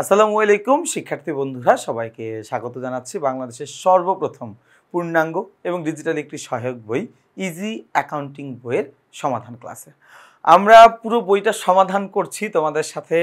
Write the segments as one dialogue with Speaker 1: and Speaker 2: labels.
Speaker 1: আসসালামু আলাইকুম শিক্ষার্থী বন্ধুরা, সবাইকে স্বাগত জানাচ্ছি বাংলাদেশের সর্বপ্রথম পূর্ণাঙ্গ এবং ডিজিটাল একটি সহায়ক বই ইজি অ্যাকাউন্টিং বইয়ের সমাধান ক্লাসে। আমরা পুরো বইটা সমাধান করছি। তোমাদের সাথে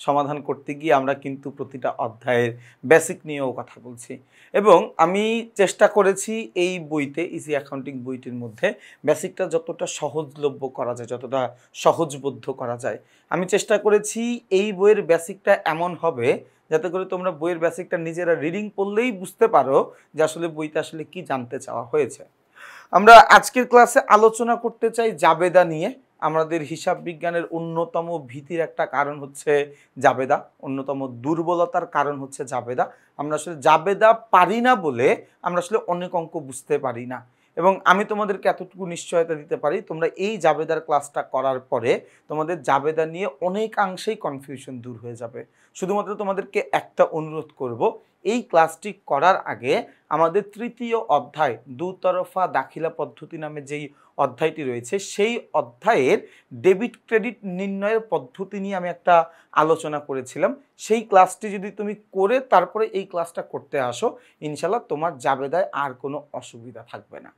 Speaker 1: সমাধান করতে গিয়ে আমরা কিন্তু প্রতিটা অধ্যায়ের বেসিক নিয়েও কথা বলছি এবং আমি চেষ্টা করেছি এই বইতে ইজি অ্যাকাউন্টিং বইটির মধ্যে বেসিকটা যতটা সহজলভ্য করা যায়, যতটা সহজবোধ্য করা যায়। আমি চেষ্টা করেছি এই বইয়ের বেসিকটা এমন হবে যাতে করে তোমরা বইয়ের বেসিকটা নিজেরা রিডিং পড়লেই বুঝতে পারো যে আসলে বইটা আসলে কি জানতে চাওয়া হয়েছে। আমরা আজকের ক্লাসে আলোচনা করতে চাই জাবেদা নিয়ে। আমাদের হিসাব বিজ্ঞানের অন্যতম ভীতির একটা কারণ হচ্ছে জাবেদা, অন্যতম দুর্বলতার কারণ হচ্ছে জাবেদা। আমরা আসলে জাবেদা পারি না বলে আমরা আসলে অনেক অঙ্ক বুঝতে পারি না। এবং আমি তোমাদেরকে এতটুকু নিশ্চয়তা দিতে পারি, তোমরা এই জাবেদার ক্লাসটা করার পরে তোমাদের জাবেদা নিয়ে অনেকাংশেই কনফিউশন দূর হয়ে যাবে। শুধুমাত্র তোমাদেরকে একটা অনুরোধ করব, এই ক্লাসটি করার আগে আমাদের তৃতীয় অধ্যায় দুতরফা দাখিলা পদ্ধতি নামে যেই অধ্যায়টি রয়েছে সেই অধ্যায়ের ডেবিট ক্রেডিট নির্ণয়ের পদ্ধতি নিয়ে আমি একটা আলোচনা করেছিলাম। সেই ক্লাসটি যদি তুমি করে তারপরে এই ক্লাসটা করতে আসো, ইনশাল্লাহ তোমার জাবেদায় আর কোনো অসুবিধা থাকবে না।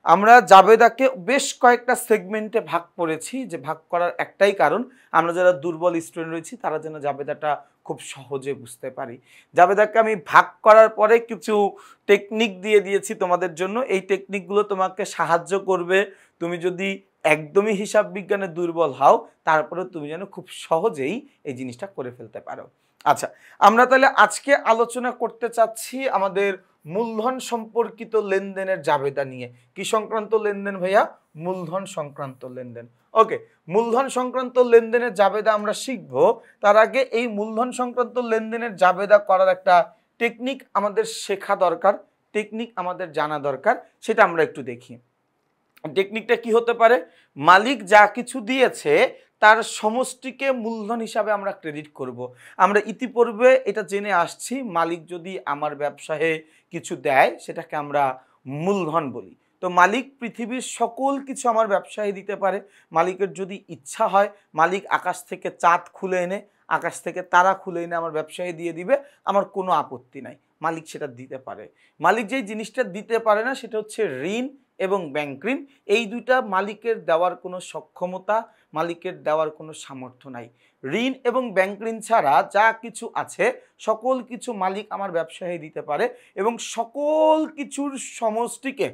Speaker 1: আমরা জাবেদাকে বেশ কয়েকটা সেগমেন্টে ভাগ করেছি, যে ভাগ করার একটাই কারণ আমরা যারা দুর্বল স্টুডেন্ট রয়েছি তারা যেন জাবেদাটা খুব সহজে বুঝতে পারি। জাবেদাকে আমি ভাগ করার পরে কিছু টেকনিক দিয়ে দিয়েছি তোমাদের জন্য। এই টেকনিকগুলো তোমাকে সাহায্য করবে তুমি যদি একদমই হিসাব বিজ্ঞানে দুর্বল হও, তারপরে তুমি যেন খুব সহজেই এই জিনিসটা করে ফেলতে পারো। আচ্ছা, আমরা তাহলে আজকে আলোচনা করতে চাচ্ছি আমাদের মূলধন সম্পর্কিত লেনদেনের জাবেদা নিয়ে। কি সংক্রান্ত লেনদেন ভাইয়া? মূলধন সংক্রান্ত লেনদেন। ওকে, মূলধন সংক্রান্ত লেনদেনের জাবেদা আমরা শিখব। তার আগে এই মূলধন সংক্রান্ত লেনদেনের জাবেদা করার একটা টেকনিক আমাদের শেখা দরকার, টেকনিক আমাদের জানা দরকার, সেটা আমরা একটু দেখি। টেকনিকটা কি হতে পারে? মালিক যা কিছু দিয়েছে তার সমষ্টিকে মূলধন হিসাবে আমরা ক্রেডিট করব। আমরা ইতিপূর্বে এটা জেনে আসছি, মালিক যদি আমার ব্যবসায়ে কিছু দেয় সেটাকে আমরা মূলধন বলি। তো মালিক পৃথিবীর সকল কিছু আমার ব্যবসায় দিতে পারে। মালিকের যদি ইচ্ছা হয় মালিক আকাশ থেকে চাঁদ খুলে এনে, আকাশ থেকে তারা খুলে এনে আমার ব্যবসায় দিয়ে দিবে, আমার কোনো আপত্তি নাই, মালিক সেটা দিতে পারে। মালিক যেই জিনিসটা দিতে পারে না সেটা হচ্ছে ঋণ এবং ব্যাংক ঋণ। এই দুইটা মালিকের দেওয়ার কোনো সক্ষমতা, মালিকের দেওয়ার কোনো সামর্থ্য নাই। ঋণ এবং ব্যাংক ঋণ ছাড়া যা কিছু আছে সকল কিছু মালিক আমার ব্যবসায় দিতে পারে এবং সকল কিছুর সমষ্টিকে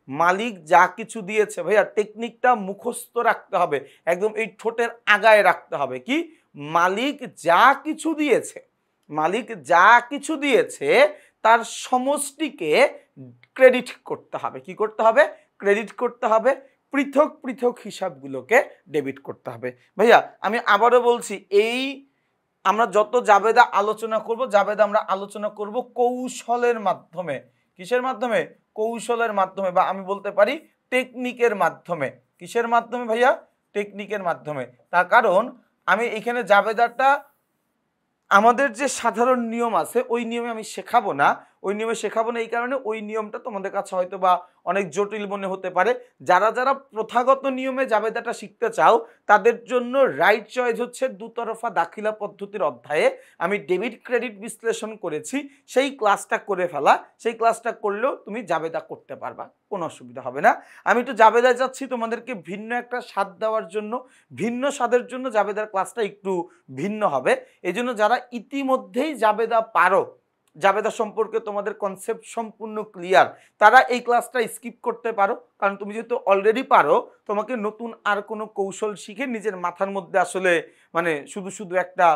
Speaker 1: মালিক যা কিছু দিয়েছে, ভাইয়া টেকনিকটা মুখস্থ রাখতে হবে, একদম এই ঠোঁটের আগায় রাখতে হবে। কি? মালিক যা কিছু দিয়েছে, মালিক যা কিছু দিয়েছে তার সমষ্টিকে ক্রেডিট করতে হবে। কি করতে হবে? ক্রেডিট করতে হবে। পৃথক পৃথক হিসাবগুলোকে ডেবিট করতে হবে। ভাইয়া আমি আবারও বলছি, এই আমরা যত জাবেদা আলোচনা করব, জাবেদা আমরা আলোচনা করব কৌশলের মাধ্যমে। কিসের মাধ্যমে? কৌশলের মাধ্যমে, বা আমি বলতে পারি টেকনিকের মাধ্যমে। কিসের মাধ্যমে ভাইয়া? টেকনিকের মাধ্যমে। তার কারণ আমি এখানে জাবেদাটা আমাদের যে সাধারণ নিয়ম আছে ওই নিয়মে আমি শেখাবো না। ওই নিয়মে শেখাবো না এই কারণে ওই নিয়মটা তোমাদের কাছে হয়তো বা অনেক জটিল মনে হতে পারে। যারা যারা প্রথাগত নিয়মে জাবেদাটা শিখতে চাও তাদের জন্য রাইট চয়েস হচ্ছে দুতরফা দাখিলা পদ্ধতির অধ্যায়ে আমি ডেবিট ক্রেডিট বিশ্লেষণ করেছি, সেই ক্লাসটা করে ফেলা। সেই ক্লাসটা করলেও তুমি জাবেদা করতে পারবা, কোনো অসুবিধা হবে না। আমি একটু জাবেদায় যাচ্ছি তোমাদেরকে ভিন্ন একটা স্বাদ দেওয়ার জন্য, ভিন্ন স্বাদের জন্য জাবেদার ক্লাসটা একটু ভিন্ন হবে। এই জন্য যারা ইতিমধ্যেই জাবেদা পারো, জাবেদা সম্পর্কে তোমাদের কনসেপ্ট সম্পূর্ণ ক্লিয়ার, তারা এই ক্লাসটা স্কিপ করতে পারো। কারণ তুমি যেহেতু অলরেডি পারো, তোমাকে নতুন আর কোনো কৌশল শিখে নিজের মাথার মধ্যে আসলে শুধু শুধু একটা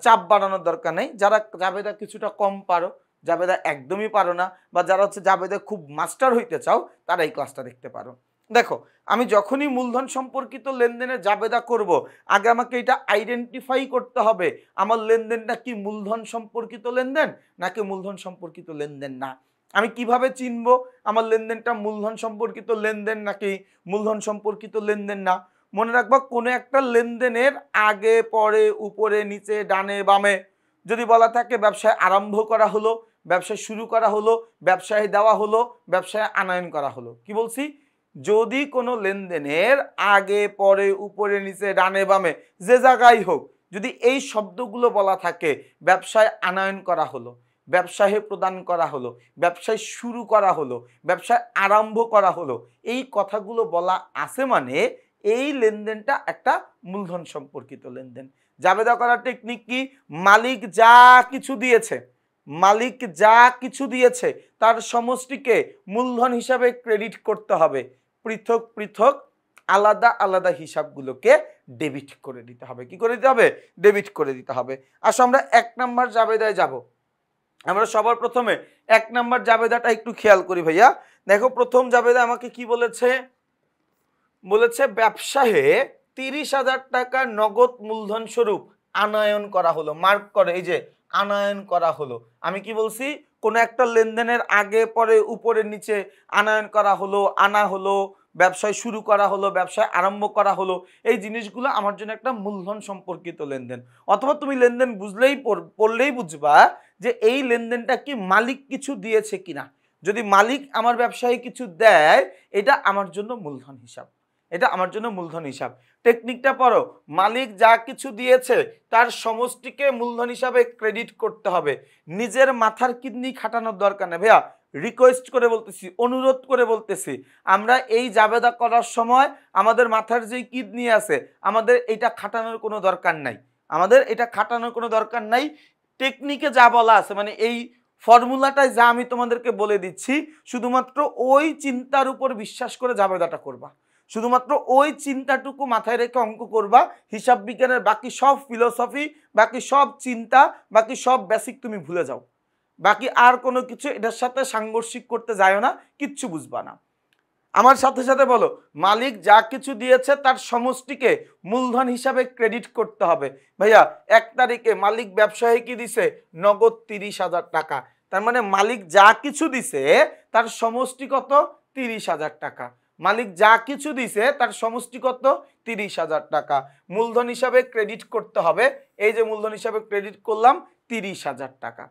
Speaker 1: চাপ বাড়ানোর দরকার নেই। যারা জাবেদা কিছুটা কম পারো, জাবেদা একদমই পারো না, বা যারা হচ্ছে জাবেদা খুব মাস্টার হইতে চাও, তারা এই ক্লাসটা দেখতে পারো। দেখো, আমি যখনই মূলধন সম্পর্কিত লেনদেনের জাবেদা করব, আগে আমাকে এটা আইডেন্টিফাই করতে হবে আমার লেনদেনটা কি মূলধন সম্পর্কিত লেনদেন নাকি মূলধন সম্পর্কিত লেনদেন না। আমি কিভাবে চিনবো আমার লেনদেনটা মূলধন সম্পর্কিত লেনদেন নাকি মূলধন সম্পর্কিত লেনদেন না? মনে রাখবা, কোনো একটা লেনদেনের আগে পরে উপরে নিচে ডানে বামে যদি বলা থাকে ব্যবসায় আরম্ভ করা হলো, ব্যবসায় শুরু করা হলো, ব্যবসায় দেওয়া হলো, ব্যবসায় আনয়ন করা হলো, কি বলছি? যদি কোনো লেনদেনের আগে পরে উপরে নিচে ডানে বামে যে জায়গায় হোক যদি এই শব্দগুলো বলা থাকে, ব্যবসায় আনয়ন করা হলো, ব্যবসায় প্রদান করা হলো, ব্যবসায় শুরু করা হলো, ব্যবসায় আরম্ভ করা হলো, এই কথাগুলো বলা আছে মানে এই লেনদেনটা একটা মূলধন সম্পর্কিত লেনদেন। জাবেদা করার টেকনিক কি? মালিক যা কিছু দিয়েছে, মালিক যা কিছু দিয়েছে তার সমষ্টিকে মূলধন হিসাবে ক্রেডিট করতে হবে, পৃথক পৃথক আলাদা আলাদা হিসাবগুলোকে ডেবিট করে দিতে হবে। কি করে দিতে হবে? ডেবিট করে দিতে হবে। আসো আমরা 1 নম্বর জাবেদায় যাব। আমরা সবার প্রথমে 1 নম্বর জাবেদাটা একটু খেয়াল করি ভাইয়া। দেখো প্রথম জাবেদা আমাকে কি বলেছে? বলেছে ব্যবসায়ে 30,000 টাকা নগদ মূলধন স্বরূপ আনয়ন করা হলো। মার্ক করে, এই যে আনয়ন করা হলো। আমি কি বলছি? কোনো একটা লেনদেনের আগে পরে উপরে নিচে আনয়ন করা হলো, আনা হলো, ব্যবসায় শুরু করা হলো, ব্যবসায় আরম্ভ করা হলো, এই জিনিসগুলো আমার জন্য একটা মূলধন সম্পর্কিত লেনদেন। অথবা তুমি লেনদেন বুঝলেই পড়লেই বুঝবা যে এই লেনদেনটা কি মালিক কিছু দিয়েছে কিনা। যদি মালিক আমার ব্যবসায় কিছু দেয়, এটা আমার জন্য মূলধন হিসাব, এটা আমার জন্য মূলধন হিসাব। টেকনিকটা পড়ো। মালিক যা কিছু দিয়েছে তার সমষ্টিকে মূলধন হিসাবে ক্রেডিট করতে হবে। নিজের মাথার কিডনি খাটানোর দরকার নেই ভাইয়া, রিকোয়েস্ট করে বলতেছি, অনুরোধ করে বলতেছি, আমরা এই জাবেদা করার সময় আমাদের মাথার যে কিডনি আছে আমাদের এটা খাটানোর কোনো দরকার নাই, আমাদের এটা খাটানোর কোনো দরকার নাই। টেকনিকে যা বলা আছে, মানে এই ফর্মুলাটায় যা আমি তোমাদেরকে বলে দিচ্ছি, শুধুমাত্র ওই চিন্তার উপর বিশ্বাস করে জাবেদাটা করবা, শুধুমাত্র ওই চিন্তাটুকু মাথায় রেখে অঙ্ক করবা। হিসাব বিজ্ঞানের বাকি সব ফিলোসফি, বাকি সব চিন্তা, বাকি সব বেসিক তুমি ভুলে যাও। বাকি আর কোনো কিছু এটার সাথে সাংঘর্ষিক করতে যায়ও না, কিচ্ছু বুঝবা না। আমার সাথে সাথে বলো, মালিক যা কিছু দিয়েছে তার সমষ্টিকে মূলধন হিসাবে ক্রেডিট করতে হবে। ভাইয়া 1 তারিখে মালিক ব্যবসায়ী কি দিছে? নগদ 30,000 টাকা। তার মানে মালিক যা কিছু দিছে তার সমষ্টি কত? 30,000 টাকা। মালিক যা কিছু দিছে তার সমষ্টি কত? 30,000 টাকা। মূলধন হিসাবে ক্রেডিট করতে হবে। এই যে মূলধন হিসাবে ক্রেডিট করলাম 30,000 টাকা।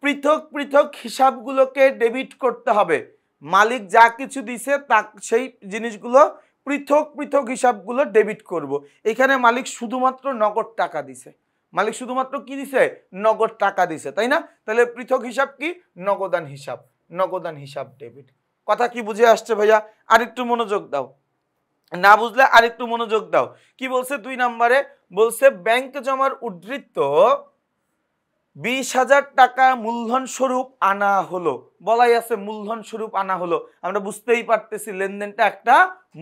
Speaker 1: পৃথক পৃথক হিসাবগুলোকে ডেবিট করতে হবে। মালিক যা কিছু দিছে তা সেই জিনিসগুলো পৃথক পৃথক হিসাবগুলো ডেবিট করব। এখানে মালিক শুধুমাত্র নগদ টাকা দিছে, মালিক শুধুমাত্র কি দিছে? নগদ টাকা দিছে, তাই না? তাহলে পৃথক হিসাব কি? নগদান হিসাব, নগদান হিসাব ডেবিট। কথা কি বুঝে আসছে ভাইয়া? আরেকটু মনোযোগ দাও, না বুঝলে আরেকটু মনোযোগ দাও। কি বলছে 2 নম্বরে? বলছে ব্যাংক জমার উদ্ধৃত 20,000 টাকা মূলধন স্বরূপ আনা হলো। বলাই আছে মূলধন স্বরূপ আনা হলো। আমরা বুঝতেই পারতেছি লেনদেনটা একটা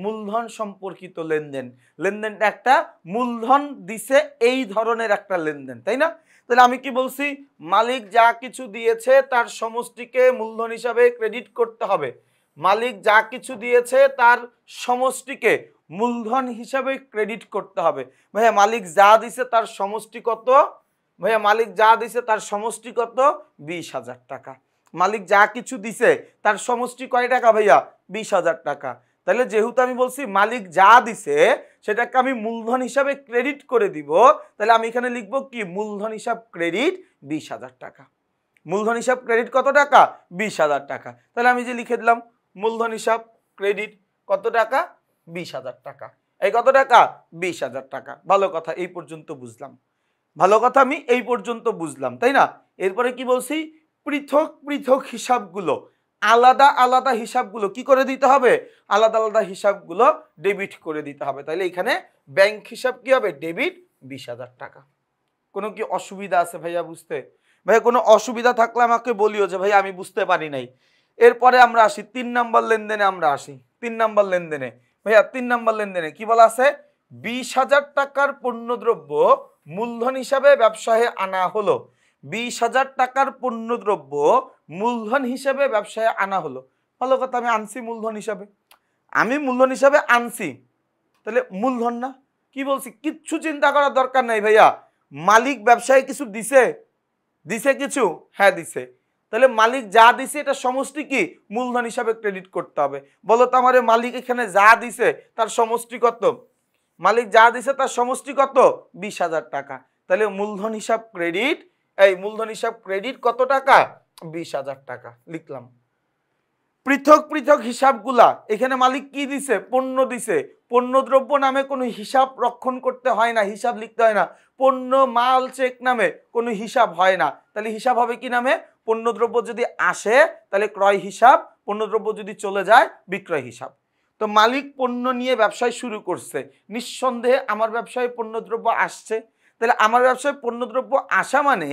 Speaker 1: মূলধন সম্পর্কিত লেনদেন, লেনদেনটা একটা মূলধন দিছে এই ধরনের একটা লেনদেন, তাই না? তাহলে আমি কি বলছি? মালিক যা কিছু দিয়েছে তার সমষ্টিকে মূলধন হিসাবে ক্রেডিট করতে হবে। মালিক যা কিছু দিয়েছে তার সমষ্টিকে মূলধন হিসাবে ক্রেডিট করতে হবে। ভাইয়া মালিক যা দিছে তার সমষ্টি কত? ভাইয়া মালিক যা দিছে তার সমষ্টি কত? 20,000 টাকা। মালিক যা কিছু দিছে তার সমষ্টি কয় টাকা ভাইয়া? 20,000 টাকা। তাহলে যেহেতু আমি বলছি মালিক যা দিছে সেটাকে আমি মূলধন হিসাবে ক্রেডিট করে দিব, তাহলে আমি এখানে লিখবো কি? মূলধন হিসাব ক্রেডিট 20,000 টাকা। মূলধন হিসাব ক্রেডিট কত টাকা? 20,000 টাকা। তাহলে আমি যে লিখে দিলাম মূলধন হিসাব ক্রেডিট কত টাকা? 20,000 টাকা। এই কত টাকা? 20,000 টাকা। ভালো কথা, এই পর্যন্ত বুঝলাম, ভালো কথা, আমি এই পর্যন্ত বুঝলাম, তাই না? এরপরে কি বলছি? পৃথক পৃথক হিসাবগুলো, আলাদা আলাদা হিসাবগুলো কি করে দিতে হবে? আলাদা আলাদা হিসাবগুলো ডেবিট করে দিতে হবে। তাহলে এখানে ব্যাংক হিসাব কি হবে? ডেবিট 20,000 টাকা। কোনো কি অসুবিধা আছে ভাইয়া বুঝতে? ভাইয়া কোনো অসুবিধা থাকলে আমাকে বলিও যে ভাই আমি বুঝতে পারি নাই। এরপরে আমরা আসি 3 নম্বর লেনদেনে। আমরা আসি 3 নম্বর লেনদেনে। ভাইয়া 3 নম্বর লেনদেনে কি বলা আছে? 20,000 টাকার পণ্যদ্রব্য মূলধন হিসাবে ব্যবসায় আনা হলো। 20,000 টাকার পণ্যদ্রব্য মূলধন হিসাবে ব্যবসায় আনা হলো। ভালো কথা, আমি আনছি মূলধন হিসাবে, আমি মূলধন হিসাবে আনছি, তাহলে মূলধন না? কি বলছি? কিচ্ছু চিন্তা করার দরকার নাই ভাইয়া। মালিক ব্যবসায় কিছু দিছে, দিছে কিছু? হ্যাঁ দিছে। তাহলে মালিক যা দিছে এটা সমষ্টি কি? মূলধন হিসাবে ক্রেডিট করতে হবে। বলো তো আমারে, মালিক এখানে যা দিছে তার সমষ্টি কত? মালিক যা দিছে তার সমষ্টি কত? 20,000 টাকা। তাহলে মূলধন হিসাব ক্রেডিট, এই মূলধন হিসাব ক্রেডিট কত টাকা? 20,000 টাকা লিখলাম। পৃথক পৃথক হিসাবগুলা, এখানে মালিক কি দিছে? পণ্য দিছে। পণ্যদ্রব্য নামে কোনো হিসাব রক্ষণ করতে হয় না, হিসাব লিখতে হয় না। পণ্য মাল চেক নামে কোনো হিসাব হয় না, তাহলে হিসাব হবে কি নামে? পণ্যদ্রব্য যদি আসে তাহলে ক্রয় হিসাব, পণ্যদ্রব্য যদি চলে যায় বিক্রয় হিসাব। তো মালিক পণ্য নিয়ে ব্যবসায় শুরু করছে, নিঃসন্দেহে আমার ব্যবসায় পণ্যদ্রব্য আসছে, তাহলে আমার ব্যবসায় পণ্যদ্রব্য আসা মানে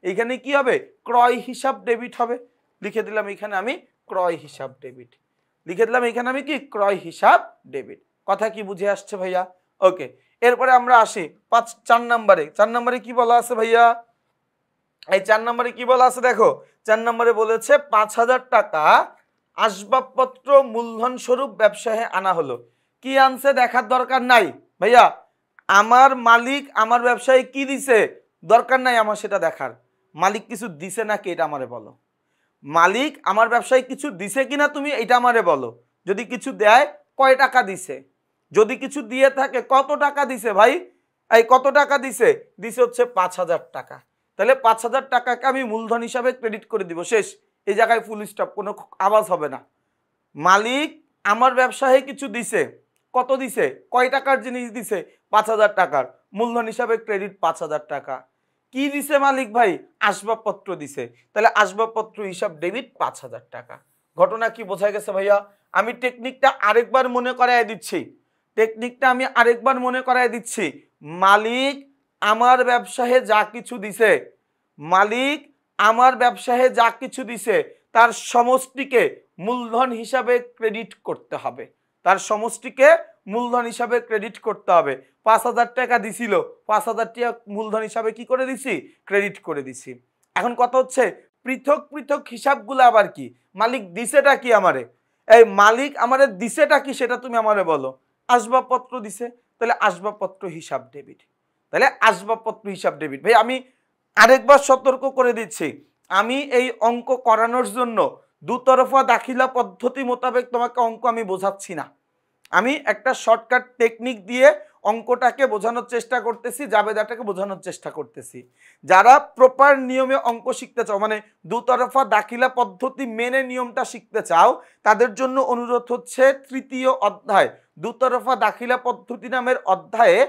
Speaker 1: এখানে কি হবে? ক্রয় হিসাব ডেবিট হবে। লিখে দিলাম এখানে আমি ক্রয় হিসাব ডেবিট, লিখে দিলাম এখানে আমি কি ক্রয় হিসাব ডেবিট। কথা কি বুঝে আসছে ভাইয়া? ওকে, এরপরে আমরা আসি 4 নম্বরে। 4 নম্বরে কি বলা আছে ভাইয়া? এই 4 নম্বরে কি বলা আছে দেখো, 4 নম্বরে বলেছে 5,000 টাকা আসবাবপত্র মূলধন স্বরূপ ব্যবসায় আনা হলো। কি আনছে দেখার দরকার নাই ভাইয়া, আমার মালিক আমার ব্যবসায় কি দিছে দরকার নাই আমার সেটা দেখার। মালিক কিছু দিছে নাকি এটা আমারে বলো। মালিক আমার ব্যবসায় কিছু দিছে কিনা তুমি এটা আমারে বলো। যদি কিছু দেয় কয় টাকা দিছে, যদি কিছু দিয়ে থাকে কত টাকা দিছে ভাই? এই কত টাকা দিছে? দিছে হচ্ছে 5,000 টাকা। তাহলে 5,000 টাকাকে আমি মূলধন হিসাবে ক্রেডিট করে দিব, শেষ। এই জায়গায় ফুল স্টপ, কোনো আওয়াজ হবে না। মালিক আমার ব্যবসায় কিছু দিছে, কত দিছে? কয় টাকার জিনিস দিছে? 5,000 টাকার, মূলধন হিসাবে ক্রেডিট 5,000 টাকা। কি দিছে মালিক ভাই? আসবাবপত্র দিছে, তাহলে আসবাবপত্র হিসাব ডেবিট 5,000 টাকা। ঘটনা কি বোঝা গেছে ভাইয়া? আমি টেকনিকটা আরেকবার মনে করায় দিচ্ছি, টেকনিকটা আমি আরেকবার মনে করায় দিচ্ছি। মালিক আমার ব্যবসায় যা কিছু দিছে, মালিক আমার ব্যবসায় যা কিছু দিছে তার সমষ্টিকে মূলধন হিসাবে ক্রেডিট করতে হবে, তার সমষ্টিকে মূলধন হিসাবে ক্রেডিট করতে হবে। 5,000 টাকা দিছিল, 5,000 টাকা মূলধন হিসাবে কি করে দিছি? ক্রেডিট করে দিছি। এখন কথা হচ্ছে পৃথক পৃথক হিসাবগুলো আবার কি? মালিক দিছেটা কি আমারে? এই মালিক আমারে দিছেটা কি সেটা তুমি আমারে বলো। আসবাবপত্র দিছে, তাহলে আসবাবপত্র হিসাব ডেবিট, তাহলে আসবাবপত্র হিসাব ডেবিট। ভাই আমি আরেকবার সতর্ক করে দিচ্ছি, আমি এই অঙ্ক করানোর জন্য দুতরফা দাখিলা পদ্ধতি মোতাবেক তোমাকে অঙ্ক আমি বোঝাচ্ছি না, আমি একটা শর্টকাট টেকনিক দিয়ে অঙ্কটাকে বোঝানোর চেষ্টা করতেছি, জাবেদাটাকে বোঝানোর চেষ্টা করতেছি। যারা প্রপার নিয়মে অঙ্ক শিখতে চাও, মানে দুতরফা দাখিলা পদ্ধতি মেনে নিয়মটা শিখতে চাও, তাদের জন্য অনুরোধ হচ্ছে 3য় অধ্যায় দুতরফা দাখিলা পদ্ধতি নামের অধ্যায়ে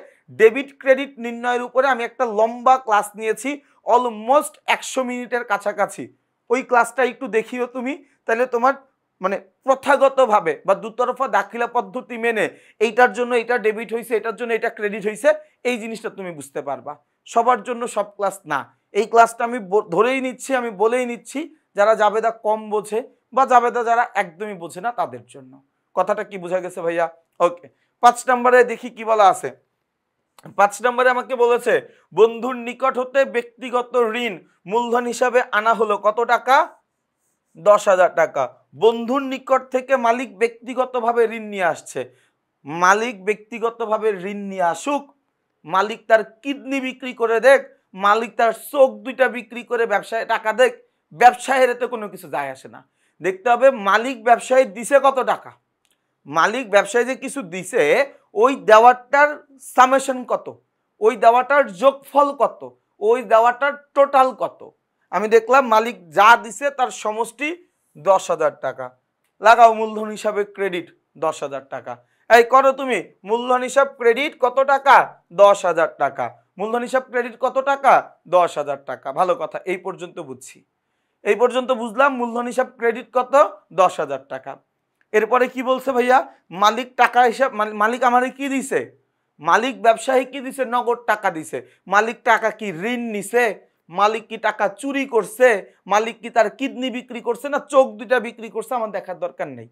Speaker 1: ডেবিট ক্রেডিট নির্ণয়ের উপরে আমি একটা লম্বা ক্লাস নিয়েছি, অলমোস্ট 100 মিনিটের কাছাকাছি। ওই ক্লাসটা একটু দেখিও তুমি, তাহলে তোমার মানে প্রথাগতভাবে বা দুতরফা দাখিলা পদ্ধতি মেনে এইটার জন্য এটা ডেবিট হয়েছে, এটার জন্য এটা ক্রেডিট হয়েছে, এই জিনিসটা তুমি বুঝতে পারবা। সবার জন্য সব ক্লাস না, এই ক্লাসটা আমি ধরেই নিচ্ছি, আমি বলেই নিচ্ছি যারা জাবেদা কম বোঝে বা জাবেদা যারা একদমই বোঝে না তাদের জন্য। কথাটা কি বোঝা গেছে ভাইয়া? ওকে, 5 নম্বরে দেখি কি বলা আছে। 5 নম্বরে আমাকে বলেছে বন্ধুর নিকট হতে ব্যক্তিগত ঋণ মূলধন হিসাবে আনা হলো কত টাকা? 10,000 টাকা। বন্ধুর নিকট থেকে মালিক ব্যক্তিগতভাবে ঋণ নিয়ে আসছে, মালিক ব্যক্তিগতভাবে ঋণ নিয়ে আসুক, মালিক তার কিডনি বিক্রি করে দেখ, মালিক তার চোখ দুইটা বিক্রি করে ব্যবসায় টাকা দেখ, ব্যবসায়ের এতে কোনো কিছু যায় আসে না। দেখতে হবে মালিক ব্যবসায়ী দিছে কত টাকা, মালিক ব্যবসায়ী যে কিছু দিছে ওই দেওয়াটার সামেশন কত, ওই দেওয়াটার যোগফল কত, ওই দেওয়াটার টোটাল কত। আমি দেখলাম মালিক যা দিছে তার সমষ্টি 10,000 টাকা, লাগাও মূলধন হিসাবে ক্রেডিট 10,000 টাকা। এই করো তুমি মূলধন হিসাব ক্রেডিট কত টাকা? 10,000 টাকা। মূলধন হিসাব ক্রেডিট কত টাকা? 10,000 টাকা। ভালো কথা, এই পর্যন্ত বুঝছি, এই পর্যন্ত বুঝলাম মূলধন হিসাব ক্রেডিট কত? 10,000 টাকা। এরপরে কি বলছে ভাইয়া? মালিক টাকা হিসাব, মালিক আমারে কি দিছে? মালিক ব্যবসায়ী কি দিছে? নগদ টাকা দিছে। মালিক টাকা কি ঋণ নিছে? মালিক কি টাকা চুরি করছে? মালিক কি তার কিডনি বিক্রি করছে না চোখ দুইটা বিক্রি করছে? আমার দেখার দরকার নেই,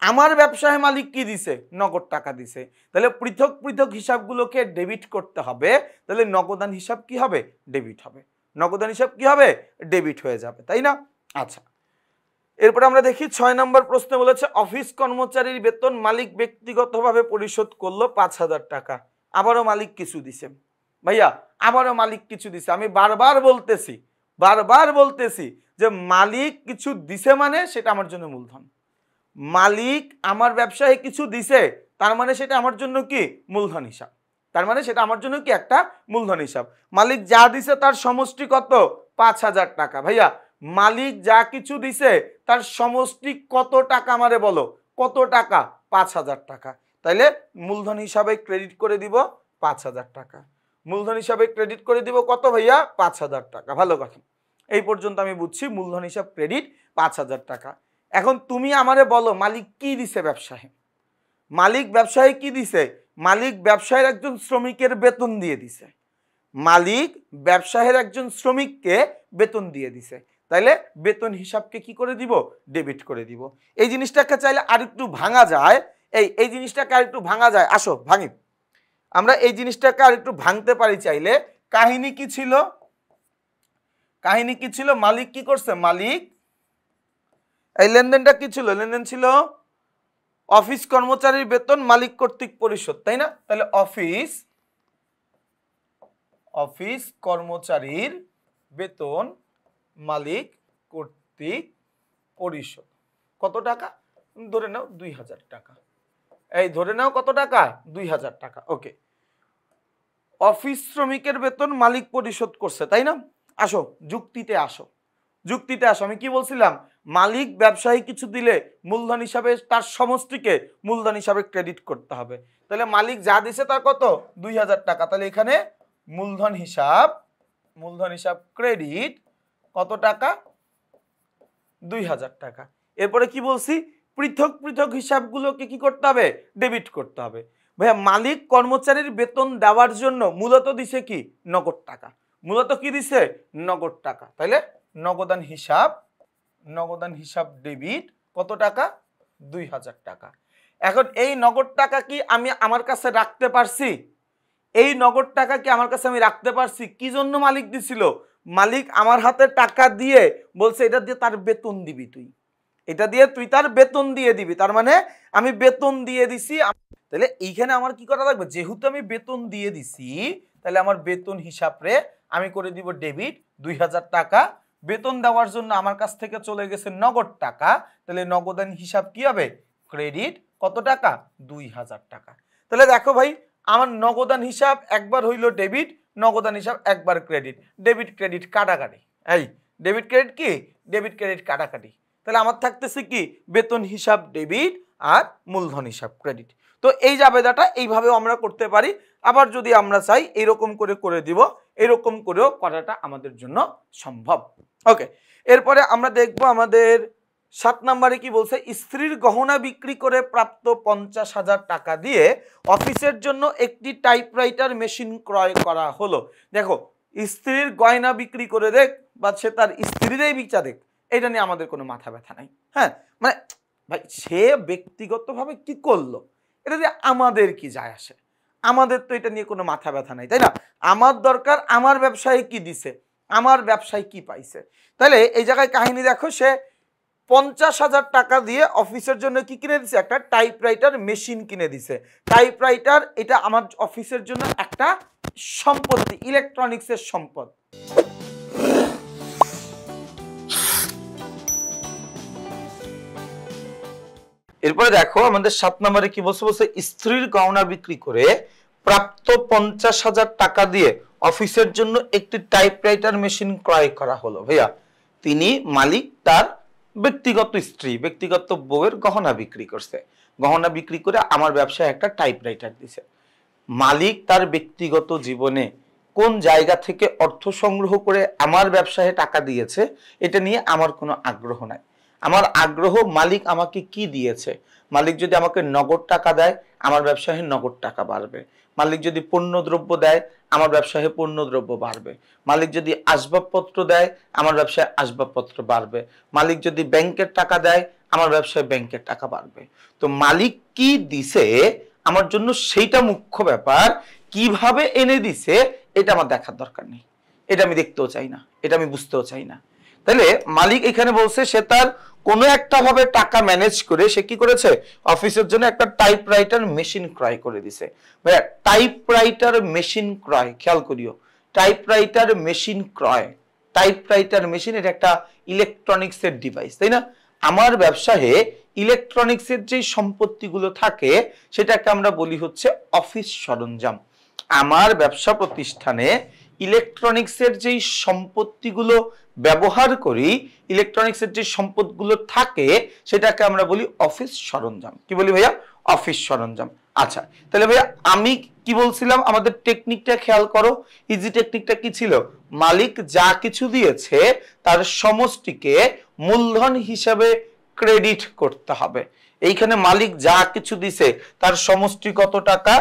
Speaker 1: আমার ব্যবসায় মালিক কি দিছে? নগদ টাকা দিছে। তাহলে পৃথক পৃথক হিসাবগুলোকে ডেবিট করতে হবে, তাহলে নগদান হিসাব কি হবে? ডেবিট হবে। নগদান হিসাব কি হবে? ডেবিট হয়ে যাবে, তাই না? আচ্ছা, এরপরে আমরা দেখি 6 নম্বর প্রশ্নে বলেছে অফিস কর্মচারীর বেতন মালিক ব্যক্তিগতভাবে পরিশোধ করলো 5,000 টাকা। আবারও মালিক কিছু দিছে ভাইয়া, আবারও মালিক কিছু দিছে। আমি বারবার বলতেছি যে মালিক কিছু দিছে মানে সেটা আমার জন্য মূলধন। মালিক আমার ব্যবসায় কিছু দিছে তার মানে সেটা আমার জন্য কি? মূলধন হিসাব। তার মানে সেটা আমার জন্য কি? একটা মূলধন হিসাব। মালিক যা দিছে তার সমষ্টি কত? 5,000 টাকা। ভাইয়া মালিক যা কিছু দিছে তার সমষ্টি কত টাকা আমারে বলো, কত টাকা? 5,000 টাকা। তাইলে মূলধন হিসাবে ক্রেডিট করে দিব 5,000 টাকা। মূলধন হিসাবে ক্রেডিট করে দিব কত ভাইয়া? 5,000 টাকা। ভালো কথা, এই পর্যন্ত আমি বুঝছি মূলধন হিসাব ক্রেডিট 5,000 টাকা। এখন তুমি আমারে বলো মালিক কি দিছে ব্যবসায়? মালিক ব্যবসায়ী কি দিছে? মালিক ব্যবসায়ের একজন শ্রমিকের বেতন দিয়ে দিছে। মালিক ব্যবসায়ের একজন শ্রমিককে বেতন দিয়ে দিছে, তাইলে বেতন হিসাবকে কি করে দিব? ডেবিট করে দিব। এই জিনিসটাকে চাইলে আরেকটু ভাঙা যায়, এই জিনিসটাকে আরেকটু ভাঙা যায়, আসো ভাঙি। আমরা এই জিনিসটাকে আরেকটু ভাঙতে পারি চাইলে। কাহিনী কি ছিল? কাহিনী কি ছিল? মালিক কি করছে? মালিক এই লেনদেনটা কি ছিল? লেনদেন ছিল অফিস কর্মচারীর বেতন মালিক কর্তৃক পরিশোধ, তাই না? তাহলে অফিস কর্মচারীর বেতন মালিক কর্তৃক পরিশোধ কত টাকা? ধরে নাও 2,000 টাকা। এই ধরে নাও কত টাকা? 2,000 টাকা। ওকে, অফিস শ্রমিকের বেতন মালিক পরিশোধ করছে, তাই না? আসো যুক্তিতে আসো, যুক্তিতে আসো। আমি কি বলছিলাম? মালিক ব্যবসায়ী কিছু দিলে মূলধন হিসাবে তার সমষ্টিকে মূলধন হিসাবে ক্রেডিট করতে হবে। তাহলে মালিক যা দিছে তার কত? 2,000 টাকা। তাহলে এখানে মূলধন হিসাব ক্রেডিট কত টাকা? 2,000 টাকা। এরপরে কি বলছি? পৃথক পৃথক হিসাবগুলোকে কি করতে হবে? ডেবিট করতে হবে। ভাইয়া মালিক কর্মচারীর বেতন দেওয়ার জন্য মূলত দিছে কি? নগদ টাকা। মূলত কি দিছে? নগদ টাকা। তাইলে নগদান হিসাব ডেবিট কত টাকা? 2,000 টাকা। এখন এই নগদ টাকা কি আমি আমার কাছে রাখতে পারছি? এই নগদ টাকা কি আমার কাছে আমি রাখতে পারছি? কি জন্য মালিক দিছিল? মালিক আমার হাতে টাকা দিয়ে বলছে এটা দিয়ে তার বেতন দিবি, তুই এটা দিয়ে তুই তার বেতন দিয়ে দিবি। তার মানে আমি বেতন দিয়ে দিছি। তাহলে এইখানে আমার কি করা লাগবে? যেহেতু আমি বেতন দিয়ে দিছি, তাহলে আমার বেতন হিসাবে আমি করে দিব ডেবিট 2,000 টাকা। বেতন দেওয়ার জন্য আমার কাছ থেকে চলে গেছে নগদ টাকা, তাহলে নগদান হিসাব কি হবে? ক্রেডিট কত টাকা? 2,000 টাকা। তাহলে দেখো ভাই, আমার নগদান হিসাব একবার হইল ডেবিট, নগদান হিসাব একবার ক্রেডিট। ডেবিট ক্রেডিট কাটাকাটি। এই ডেবিট ক্রেডিট কি? ডেবিট ক্রেডিট কাটাকাটি। তাহলে আমার থাকতেছে কি? বেতন হিসাব ডেবিট আর মূলধন হিসাব ক্রেডিট। তো এই জাবেদাটা এইভাবেও আমরা করতে পারি। আবার যদি আমরা চাই এরকম করে দিব, এরকম করেও করাটা আমাদের জন্য সম্ভব। ওকে, এরপরে আমরা দেখব আমাদের 7 নম্বরে কি বলছে? স্ত্রীর গহনা বিক্রি করে প্রাপ্ত 50,000 টাকা দিয়ে অফিসের জন্য একটি টাইপরাইটার মেশিন ক্রয় করা হলো। দেখো, স্ত্রীর গয়না বিক্রি করে দেখ বা সে তার স্ত্রীরই বিচার দেখ, এটা নিয়ে আমাদের কোনো মাথা ব্যথা নাই। হ্যাঁ, মানে ভাই সে ব্যক্তিগতভাবে কি করলো এটা দিয়ে আমাদের কি যায় আসে? আমাদের তো এটা নিয়ে কোনো মাথা ব্যথা নাই, তাই না? আমার দরকার আমার ব্যবসায়ী কি দিছে, আমার ব্যবসায়ী কি পাইছে। তাহলে এই জায়গায় কাহিনী দেখো, সে 50,000 টাকা দিয়ে অফিসের জন্য কি কিনে দিছে? একটা টাইপরাইটার মেশিন কিনে দিছে। টাইপরাইটার এটা আমার অফিসের জন্য একটা সম্পত্তি, ইলেকট্রনিক্সের সম্পদ। এরপরে দেখো আমাদের 7 নম্বরে কি বলছে? বলছে স্ত্রীর গহনা বিক্রি করে প্রাপ্ত 50,000 টাকা দিয়ে অফিসের জন্য একটি টাইপরাইটার মেশিন ক্রয় করা হলো। ভাইয়া তিনি মালিক তার ব্যক্তিগত স্ত্রী, ব্যক্তিগত বউয়ের গহনা বিক্রি করছে। গহনা বিক্রি করে আমার ব্যবসায় একটা টাইপরাইটার দিছে। মালিক তার ব্যক্তিগত জীবনে কোন জায়গা থেকে অর্থ সংগ্রহ করে আমার ব্যবসায় টাকা দিয়েছে এটা নিয়ে আমার কোনো আগ্রহ নাই। আমার আগ্রহ মালিক আমাকে কি দিয়েছে। মালিক যদি আমাকে নগদ টাকা দেয়, আমার ব্যবসায় নগদ টাকা বাড়বে। মালিক যদি পণ্যদ্রব্য দেয়, আমার ব্যবসায় পণ্যদ্রব্য বাড়বে। মালিক যদি আসবাবপত্র দেয়, আমার ব্যবসায় আসবাবপত্র বাড়বে। মালিক যদি ব্যাংকের টাকা দেয়, আমার ব্যবসায় ব্যাংকের টাকা বাড়বে। তো মালিক কি দিছে আমার জন্য সেইটা মুখ্য ব্যাপার। কিভাবে এনে দিছে এটা আমার দেখার দরকার নেই, এটা আমি দেখতেও চাই না, এটা আমি বুঝতেও চাই না। তাহলে মালিক এখানে বলছে সে তার কোনো একটা ভাবে টাকা ম্যানেজ করে সে কি করেছে? অফিসের জন্য একটা টাইপরাইটার মেশিন ক্রয় করে দিছে। ভাইয়া টাইপরাইটার মেশিন ক্রয়, খেয়াল করিও, টাইপরাইটার মেশিন ক্রয়, টাইপরাইটার মেশিন এটা একটা ইলেকট্রনিক্সের ডিভাইস, তাই না? আমার ব্যবসায়ে ইলেকট্রনিক্সের যে সম্পত্তিগুলো থাকে সেটাকে আমরা বলি হচ্ছে অফিস সরঞ্জাম। আমার ব্যবসা প্রতিষ্ঠানে ইলেকট্রনিক্সের যেই সম্পত্তিগুলো ব্যবহার করি, ইলেকট্রনিক্সের যে সম্পদগুলো থাকে সেটাকে আমরা বলি অফিস সরঞ্জাম। কি বলি ভাইয়া? অফিস সরঞ্জাম। আচ্ছা, তাহলে ভাইয়া আমি কি বলছিলাম, আমাদের টেকনিকটা খেয়াল করো। ইজি টেকনিকটা কি ছিল? মালিক যা কিছু দিয়েছে তার সমষ্টিকে মূলধন হিসাবে ক্রেডিট করতে হবে। এইখানে মালিক যা কিছু দিছে তার সমষ্টি কত টাকা?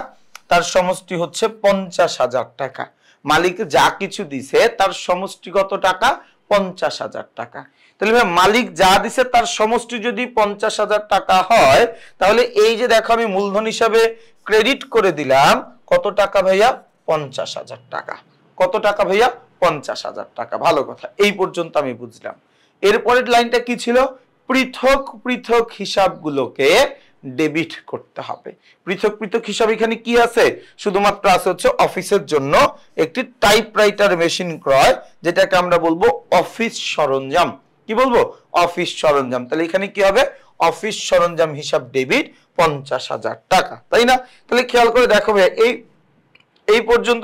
Speaker 1: তার সমষ্টি হচ্ছে 50,000 টাকা। মালিক যা কিছু দিছে তার সমষ্টি কত টাকা? 50,000 টাকা। তাহলে ভাই মালিক যা দিছে তার সমষ্টি যদি 50,000 টাকা হয়, তাহলে এই যে দেখো আমি মূলধন হিসাবে ক্রেডিট করে দিলাম কত টাকা ভাইয়া? 50,000 টাকা। কত টাকা ভাইয়া? 50,000 টাকা। ভালো কথা, এই পর্যন্ত আমি বুঝলাম। এরপরের লাইনটা কি ছিল? পৃথক পৃথক হিসাবগুলোকে ডেবিট করতে হবে। পৃথক পৃথক হিসাব এখানে কি আছে? শুধুমাত্র আছে হচ্ছে অফিসের জন্য একটি টাইপরাইটার মেশিন ক্রয়, যেটাকে আমরা বলবো অফিস সরঞ্জাম। কি বলবো? অফিস সরঞ্জাম। তাহলে এখানে কি হবে? অফিস সরঞ্জাম হিসাব ডেবিট 50,000 টাকা, তাই না? তাহলে খেয়াল করে দেখো ভাই, এই পর্যন্ত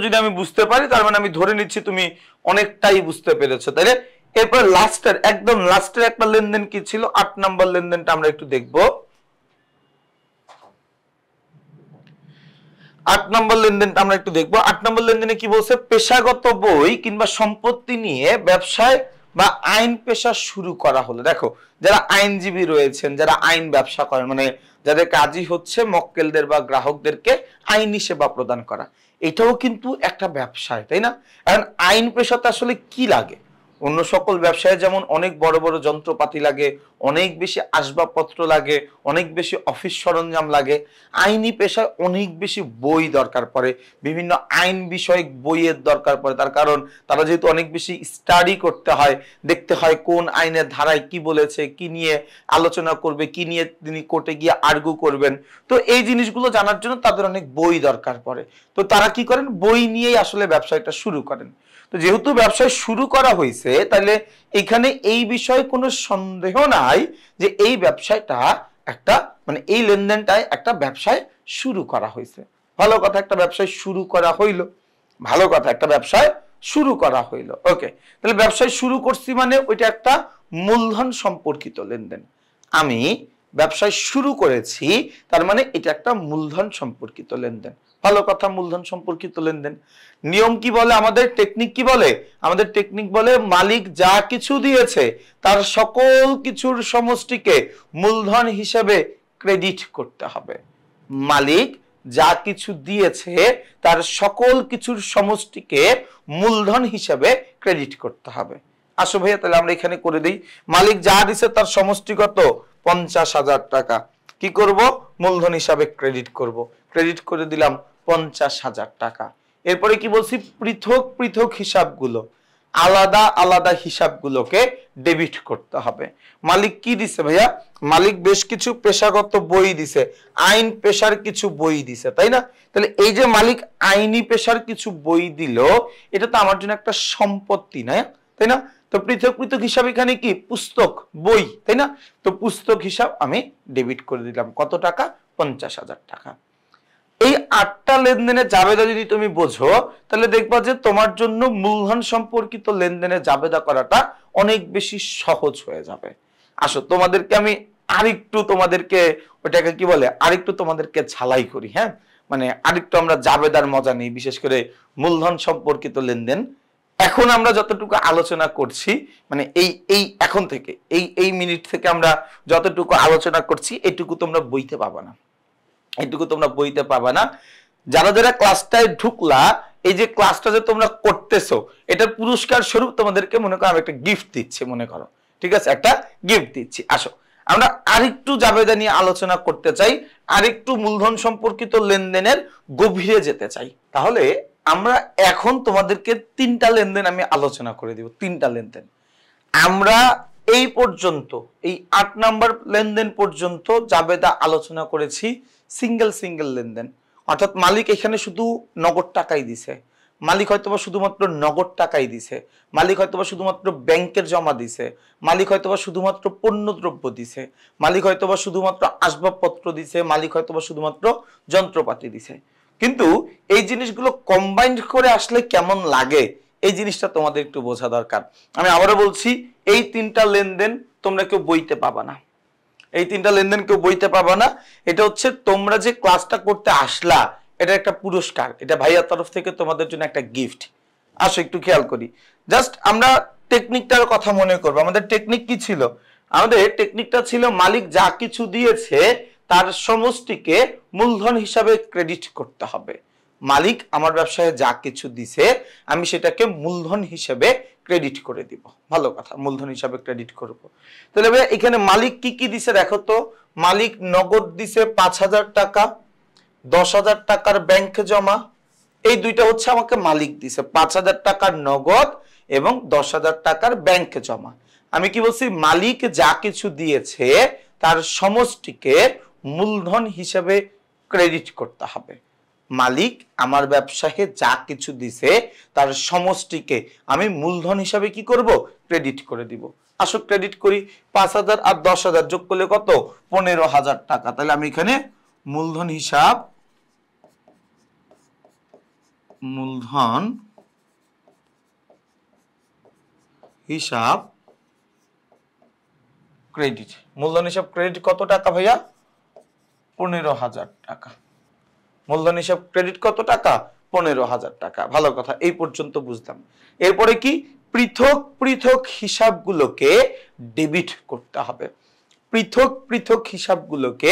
Speaker 1: যদি আমি বুঝতে পারি, তার মানে আমি ধরে নিচ্ছি তুমি অনেকটাই বুঝতে পেরেছো, তাইলে এরপর একদম লাস্টের একটা লেনদেন কি ছিল? 8 নম্বর লেনদেনটা আমরা একটু দেখবো। 8 নম্বর লেনদেনে কি বলছে? পেশাগত বই কিংবা সম্পত্তি নিয়ে ব্যবসায় বা আইন পেশা শুরু করা হলো। দেখো, যারা আইনজীবী রয়েছেন, যারা আইন ব্যবসা করেন, মানে যাদের কাজই হচ্ছে মক্কেলদের বা গ্রাহকদেরকে আইনি সেবা প্রদান করা, এটাও কিন্তু একটা ব্যবসায়, তাই না? এখন আইন পেশাতে আসলে কি লাগে? অন্য সকল ব্যবসায় যেমন অনেক বড় বড় যন্ত্রপাতি লাগে, অনেক বেশি আসবাবপত্র লাগে, অনেক বেশি অফিস সরঞ্জাম লাগে, আইনি পেশায় অনেক বেশি বই দরকার পড়ে, বিভিন্ন আইন বিষয়ক বইয়ের দরকার পড়ে। তার কারণ তারা যেহেতু অনেক বেশি স্টাডি করতে হয়, দেখতে হয় কোন আইনের ধারায় কি বলেছে, কি নিয়ে আলোচনা করবে, কি নিয়ে তিনি কোর্টে গিয়ে আর্গু করবেন। তো এই জিনিসগুলো জানার জন্য তাদের অনেক বই দরকার পড়ে। তো তারা কি করেন? বই নিয়েই আসলে ব্যবসাটা শুরু করেন। তো যেহেতু ব্যবসা শুরু করা হয়েছে, তাহলে এখানে এই বিষয়ে কোনো সন্দেহ নাই যে এই ব্যবসাটা একটা, মানে এই লেনদেনটায় একটা ব্যবসায় শুরু করা হয়েছে। ভালো কথা, একটা ব্যবসায় শুরু করা হইলো। ভালো কথা, একটা ব্যবসায় শুরু করা হইলো। ওকে, তাহলে ব্যবসায় শুরু করছি মানে ওইটা একটা মূলধন সম্পর্কিত লেনদেন। আমি ব্যবসায় শুরু করেছি, তার মানে এটা একটা মূলধন সম্পর্কিত লেনদেন। ভালো কথা, মূলধন সম্পর্কিত লেনদেন। নিয়ম কি বলে? আমাদের টেকনিক কি বলে? আমাদের টেকনিক বলে মালিক যা কিছু দিয়েছে তার সকল কিছুর সমষ্টিকে মূলধন হিসেবে ক্রেডিট করতে হবে। মালিক যা কিছু দিয়েছে তার সকল কিছুর সমষ্টিকে মূলধন হিসেবে ক্রেডিট করতে হবে। আসো ভাইয়া, তাহলে আমরা এখানে করে দিই। মালিক যা দিছে তার সমষ্টি কত? 50,000 টাকা। কি করব? মূলধন হিসাবে ক্রেডিট করব। ক্রেডিট করে দিলাম 50,000 টাকা। এরপরে কি বলছি? পৃথক পৃথক হিসাবগুলো, আলাদা আলাদা হিসাবগুলোকে ডেবিট করতে হবে। মালিক কি দিছে ভাইয়া? মালিক বেশ কিছু পেশাগত বই দিছে, আইন পেশার কিছু বই দিছে, তাই না? তাহলে এই যে মালিক আইনি পেশার কিছু বই দিল, এটা তো আমার জন্য একটা সম্পত্তি, না? তাই না? তো পৃথক পৃথক হিসাব এখানে কি? পুস্তক, বই, তাই না? তো পুস্তক হিসাব আমি ডেবিট করে দিলাম। কত টাকা? 50,000 টাকা। এই 8টা লেনদেনের জাবেদা যদি তুমি বোঝো, তাহলে দেখবা যে তোমার জন্য মূলধন সম্পর্কিত লেনদেনের জাবেদা করাটা অনেক বেশি সহজ হয়ে যাবে। আসো তোমাদেরকে আমি তোমাদেরকে ওটাকে কি বলে, আরেকটু তোমাদেরকে ঝালাই করি। হ্যাঁ, মানে আরেকটু আমরা জাবেদার মজা নিই, বিশেষ করে মূলধন সম্পর্কিত লেনদেন। এখন আমরা যতটুকু আলোচনা করছি, মানে এখন থেকে এই মিনিট থেকে আমরা যতটুকু আলোচনা করছি, এটুকু তোমরা বইতে পাবা না, এটুকু তোমরা বইতে পাবা না। যারা যারা ক্লাসটায় ঢুকলা, এই যে ক্লাসটা যে তোমরা করতেছো, এটার পুরস্কার স্বরূপ তোমাদেরকে মনে করো আমি একটা গিফট দিচ্ছি, মনে করো, ঠিক আছে? একটা গিফট দিচ্ছি। আসো আমরা আরেকটু জাবেদা নিয়ে আলোচনা করতে চাই, আরেকটু মূলধন সম্পর্কিত লেনদেনের গভীরে যেতে চাই। তাহলে আমরা এখন তোমাদেরকে 3টা লেনদেন আমি আলোচনা করে দিব। 3টা লেনদেন আমরা এই পর্যন্ত, এই 8 নম্বর লেনদেন পর্যন্ত জাবেদা আলোচনা করেছি সিঙ্গেল লেনদেন, অর্থাৎ মালিক এখানে শুধু নগদ টাকাই দিছে, মালিক হয়তোবা শুধুমাত্র নগদ টাকাই দিছে, মালিক হয়তোবা শুধুমাত্র ব্যাংকের জমা দিছে, মালিক হয়তোবা শুধুমাত্র পণ্যদ্রব্য দিছে, মালিক হয়তোবা শুধুমাত্র আসবাবপত্র দিছে, মালিক হয়তোবা শুধুমাত্র যন্ত্রপাতি দিছে। কিন্তু এই জিনিসগুলো কম্বাইন্ড করে আসলে কেমন লাগে, এই জিনিসটা তোমাদের একটু বোঝা দরকার। আমি আবারও বলছি, এই 3টা লেনদেন তোমরা কেউ বইতে পাবা না, এই তিনটা লেনদেন কেউ বইতে পাবা না। এটা হচ্ছে তোমরা যে ক্লাসটা করতে আসলা, এটা একটা পুরস্কার, এটা ভাইয়ার তরফ থেকে তোমাদের জন্য একটা গিফট। আসো একটু খেয়াল করি, জাস্ট আমরা টেকনিকটার কথা মনে করবো। আমাদের টেকনিক কি ছিল? আমাদের টেকনিকটা ছিল মালিক যা কিছু দিয়েছে তার সমষ্টিকে মূলধন হিসাবে ক্রেডিট করতে হবে। মালিক আমার ব্যবসায় যা কিছু দিছে আমি সেটাকে মূলধন হিসেবে ক্রেডিট করে দিব। ভালো কথা, মূলধন হিসাবে ক্রেডিট করব। তাহলে ভাই এখানে মালিক কি কি দিছে দেখো তো। মালিক নগদ দিছে 5,000 টাকা, 10,000 টাকার ব্যাংক জমা। এই দুইটা হচ্ছে আমাকে মালিক দিছে, 5,000 টাকার নগদ এবং 10,000 টাকার ব্যাংক জমা। আমি কি বলছি? মালিক যা কিছু দিয়েছে তার সমষ্টিকে মূলধন হিসেবে ক্রেডিট করতে হবে। মালিক আমার ব্যবসায় যা কিছু দিছে তার সমষ্টিকে আমি মূলধন হিসাবে কি করব? ক্রেডিট করে দিব। আসো ক্রেডিট করি। 5,000 আর 10,000 যোগ করলে কত? 15,000 টাকা। তাহলে আমি এখানে মূলধন হিসাব ক্রেডিট। মূলধন হিসাব ক্রেডিট কত টাকা ভাইয়া? 15,000 টাকা। মূলধন হিসাব ক্রেডিট কত টাকা? 15,000 টাকা। ভালো কথা, এই পর্যন্ত বুঝলাম। এরপরে কি? পৃথক পৃথক হিসাবগুলোকে ডেবিট করতে হবে। পৃথক পৃথক হিসাবগুলোকে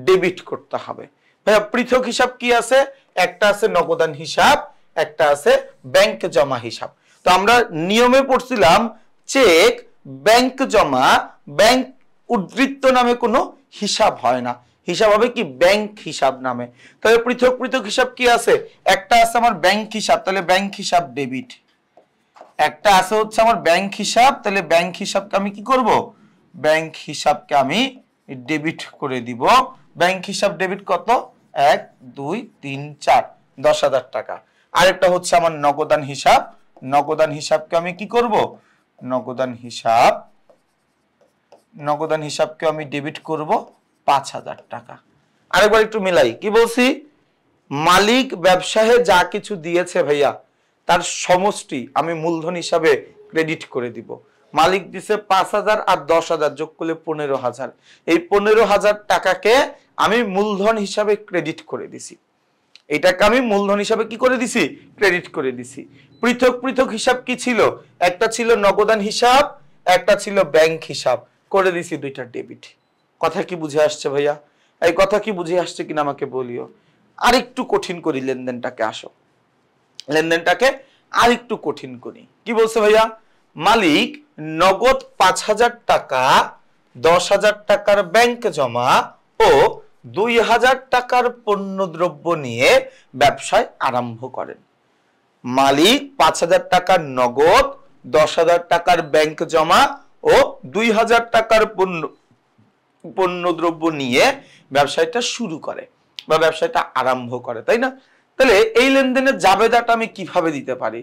Speaker 1: ডেবিট করতে হবে। ভাইয়া পৃথক হিসাব কি আছে? একটা আছে নগদান হিসাব, একটা আছে ব্যাংক জমা হিসাব। তো আমরা নিয়মে পড়ছিলাম চেক, ব্যাংক জমা, ব্যাংক উদ্ধৃত নামে কোনো হিসাব হয় না, হিসাব হবে কি? ব্যাংক হিসাব নামে। তাহলে পৃথক পৃথক হিসাব কি আছে? একটা আছে আমার ব্যাংক হিসাব, তাহলে ব্যাংক হিসাব ডেবিট। একটা আছে হচ্ছে আমার ব্যাংক হিসাব, তাহলে ব্যাংক হিসাবকে আমি কি করব? ব্যাংক হিসাবকে আমি ডেবিট করে দিব। ব্যাংক হিসাব ডেবিট কত? 1 2 3 4, 10,000 টাকা। আরেকটা হচ্ছে আমার নগদান হিসাব। নগদান হিসাবকে আমি কি করব? নগদান হিসাবকে আমি ডেবিট করব 5,000 টাকা। আরেকবার একটু মিলাই, কি বলছি? মালিক ব্যবসায় যা কিছু দিয়েছে ভাইয়া তার সমষ্টি আমি মূলধন হিসাবে ক্রেডিট করে দিব। মালিক দিছে 5,000 আর 10,000 যোগ করলে 15,000। এই 15,000 টাকাকে আমি মূলধন হিসাবে ক্রেডিট করে দিছি। এটাকে আমি মূলধন হিসাবে কি করে দিছি? ক্রেডিট করে দিছি। পৃথক পৃথক হিসাব কি ছিল? একটা ছিল নগদান হিসাব, একটা ছিল ব্যাংক হিসাব, করে দিছি দুইটা ডেবিট। কথা কি বুঝে আসছে ভাইয়া? এই কথা কি বুঝে আসছে কিনা আমাকে বলিও। আরেকটু কঠিন করি লেনদেনটাকে। আসো লেনদেনটাকে আরেকটু কঠিন করি। কি বলছে ভাইয়া? মালিক নগদ 5,000 টাকা, 10,000 টাকার ব্যাংক জমা ও 2,000 টাকার পণ্যদ্রব্য নিয়ে ব্যবসায় আরম্ভ করেন। মালিক 5,000 টাকার নগদ, 10,000 টাকার ব্যাংক জমা ও 2,000 টাকার পণ্যদ্রব্য নিয়ে ব্যবসায়টা শুরু করে বা ব্যবসায়টা আরম্ভ করে, তাই না? তাহলে এই লেনদেনের জাবেদাটা আমি কিভাবে দিতে পারি?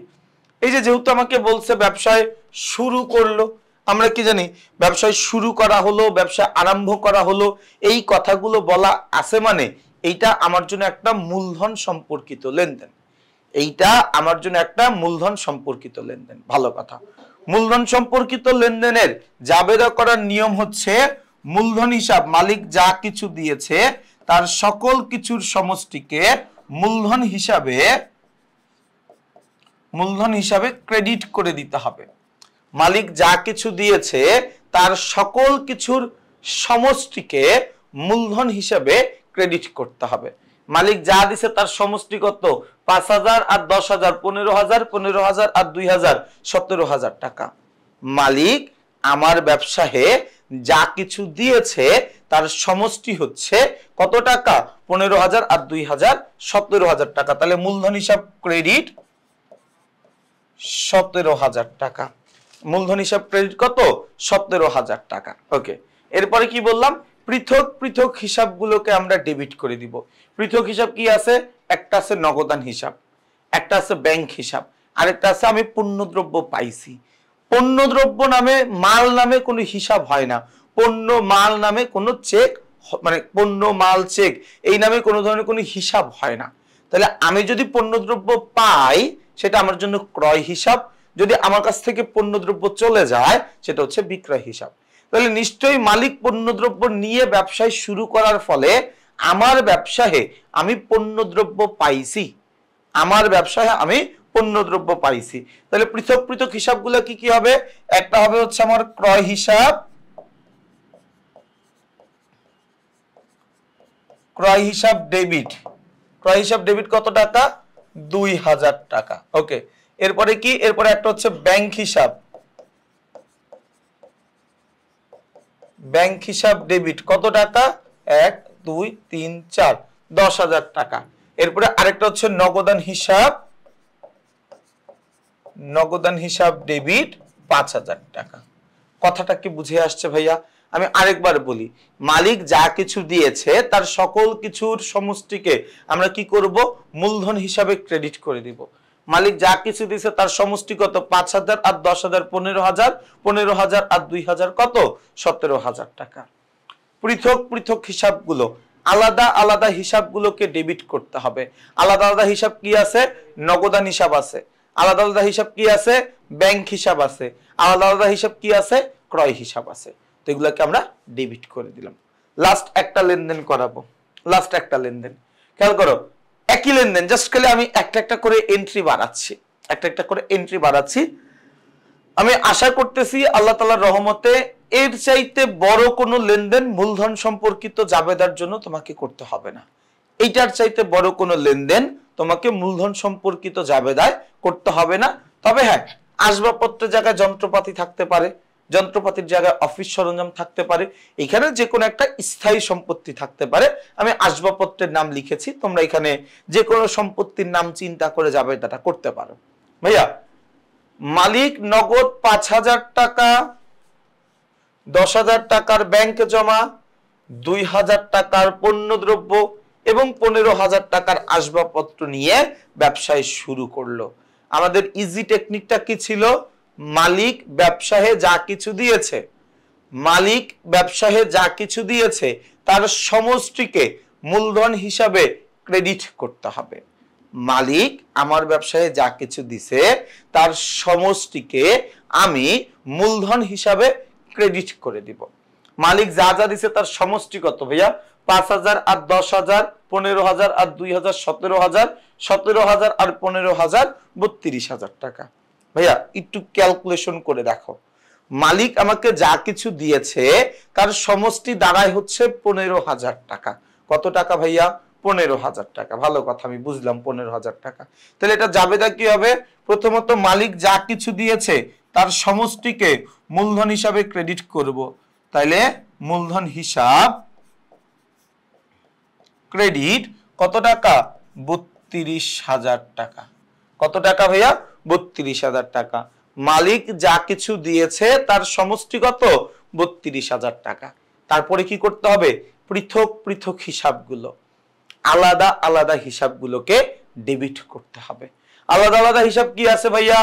Speaker 1: এই যে যেহেতু আমাকে বলছে ব্যবসায় শুরু করলো, আমরা কি জানি? ব্যবসায় শুরু করা হলো, ব্যবসা আরম্ভ করা হলো, এই কথাগুলো বলা আছে মানে এইটা আমার জন্য একটা মূলধন সম্পর্কিত লেনদেন। এইটা আমার জন্য একটা মূলধন সম্পর্কিত লেনদেন। ভালো কথা, মূলধন সম্পর্কিত লেনদেনের জাবেদা করার নিয়ম হচ্ছে মূলধন হিসাব, মালিক যা কিছু দিয়েছে তার সকল কিছুর সমষ্টিকে মূলধন হিসাবে ক্রেডিট করে দিতে হবে। মালিক যা কিছু দিয়েছে তার সকল কিছুর সমষ্টিকে মূলধন হিসাবে ক্রেডিট করতে হবে। মালিক যা দিছে তার সমষ্টি কত? 5,000 আর 10,000, 15,000, 15,000 আর 2,000, 17,000 টাকা। মালিক আমার ব্যবসায়ে যা কিছু দিয়েছে তার সমষ্টি হচ্ছে কত টাকা? 15,000 আর 2,000, 17,000 টাকা। তাহলে মূলধন হিসাব ক্রেডিট 17,000 টাকা। মূলধন হিসাব ক্রেডিট কত? 17,000 টাকা। ওকে, এরপরে কি বললাম? পৃথক পৃথক হিসাবগুলোকে আমরা ডেবিট করে দিব। পৃথক হিসাব কি আছে? একটা আছে নগদান হিসাব, একটা আছে ব্যাংক হিসাব, আরেকটা আছে আমি পণ্যদ্রব্য পাইছি। পণ্যদ্রব্য নামে, মাল নামে কোনো হিসাব হয় না। পণ্য মাল নামে কোনো চেক, মানে পণ্য মাল চেক এই নামে কোনো ধরনের কোনো হিসাব হয় না। তাহলে আমি যদি পণ্যদ্রব্য পাই সেটা আমার জন্য ক্রয় হিসাব, যদি আমার কাছ থেকে পণ্যদ্রব্য চলে যায় সেটা হচ্ছে বিক্রয় হিসাব। তাহলে নিশ্চয়ই মালিক পণ্যদ্রব্য নিয়ে ব্যবসায় শুরু করার ফলে আমার ব্যবসায়ে আমি পণ্যদ্রব্য পাইছি, আমার ব্যবসায় আমি পণ্যদ্রব্য পাইছি। তাহলে পৃথক পৃথক হিসাবগুলো কি কি হবে? একটা হবে হচ্ছে আমার ক্রয় হিসাব, ক্রয় হিসাব ডেবিট। ক্রয় হিসাব ডেবিট কত টাকা? 2000 টাকা। ওকে, এরপরে কি? এরপরে একটা হচ্ছে ব্যাংক হিসাব, ব্যাংক হিসাব ডেবিট কত টাকা? 1 2 3 4 10,000 টাকা। এরপরে আরেকটা হচ্ছে নগদান হিসাব, নগদান হিসাব ডেবিট 5000 টাকা। কথাটা কি বুঝে আসছে ভাইয়া? আমি আরেকবার বলি, মালিক যা কিছু দিয়েছে তার সকল কিছুর সমষ্টিকে আমরা কি করব? মূলধন হিসাবে ক্রেডিট করে দিব। মালিক যা কিছু দিয়েছে তার সমষ্টি কত? 5000 আর 10000 15000, 15000 আর 2000 কত? 17000 টাকা। পৃথক পৃথক হিসাবগুলো, আলাদা আলাদা হিসাবগুলোকে ডেবিট করতে হবে। আলাদা আলাদা হিসাব কি আছে? নগদান হিসাব আছে। আলাদা আলাদা হিসাব কি আছে? ব্যাংক হিসাব আছে। আলাদা আলাদা হিসাব কি আছে? ক্রয় হিসাব আছে। তো এগুলোকে আমরা ডেবিট করে দিলাম। লাস্ট একটা লেনদেন করাবো, লাস্ট একটা লেনদেন। খেয়াল করো, একই লেনদেন, জাস্ট খালি আমি একটা একটা করে এন্ট্রি বাড়াচ্ছি, একটা একটা করে এন্ট্রি বাড়াচ্ছি। আমি আশা করতেছি আল্লাহ তাআলার রহমতে এর চাইতে বড় কোনো লেনদেন মূলধন সম্পর্কিত জাবেদার জন্য তোমাকে করতে হবে না। এইটার চাইতে বড় কোনো লেনদেন তোমাকে মূলধন সম্পর্কিত জাবেদায় করতে হবে না। তবে হ্যাঁ, আসবাবপত্রের জায়গায় যন্ত্রপাতি থাকতে পারে, যন্ত্রপাতির জায়গায় অফিস সরঞ্জাম থাকতে পারে, এখানে যে কোনো একটা স্থায়ী সম্পত্তি থাকতে পারে। আমি আসবাবপত্রের নাম লিখেছি, তোমরা এখানে যে কোনো সম্পত্তির নাম চিন্তা করে জাবেদাটা করতে পারো। ভাইয়া, মালিক নগদ 5000 টাকা, 10,000 টাকার ব্যাংক জমা, 2000 টাকার পণ্যদ্রব্য এবং 15,000 টাকার আসবাবপত্র নিয়ে ব্যবসায় শুরু করলো। আমাদের ইজি টেকনিকটা কি ছিল? মালিক ব্যবসায়ে যা কিছু দিয়েছে, মালিক ব্যবসায়ে যা কিছু দিয়েছে তার সমষ্টিকে মূলধন হিসাবে ক্রেডিট করতে হবে। মালিক আমার ব্যবসায়ে যা কিছু দিছে তার সমষ্টিকে আমি মূলধন হিসাবে ক্রেডিট করে দিব। মালিক যা যা দিছে তার সমষ্টি কত ভাইয়া? 5000 আর 10000, 15000 আর 2000, 17000, 17000 আর 15000, 32000 টাকা। ভাইয়া একটু ক্যালকুলেশন করে দেখো, মালিক আমাকে যা কিছু দিয়েছে তার সমষ্টি দাঁড়ায় হচ্ছে 15000 টাকা। কত টাকা ভাইয়া? 15000 টাকা। ভালো কথা, আমি বুঝলাম 15000 টাকা। তাহলে এটা জাবেদা কি হবে? প্রথমত মালিক যা কিছু দিয়েছে তার সমষ্টিকে মূলধন হিসাবে ক্রেডিট করব। তাইলে মূলধন হিসাব ক্রেডিট কত টাকা? 32000 টাকা। কত টাকা ভাইয়া? 32000 টাকা। মালিক যা কিছু দিয়েছে তার সমষ্টি কত? 32000 টাকা। তারপরে কি করতে হবে? পৃথক পৃথক হিসাবগুলো, আলাদা আলাদা হিসাবগুলোকে ডেবিট করতে হবে। আলাদা আলাদা হিসাব কি আছে ভাইয়া?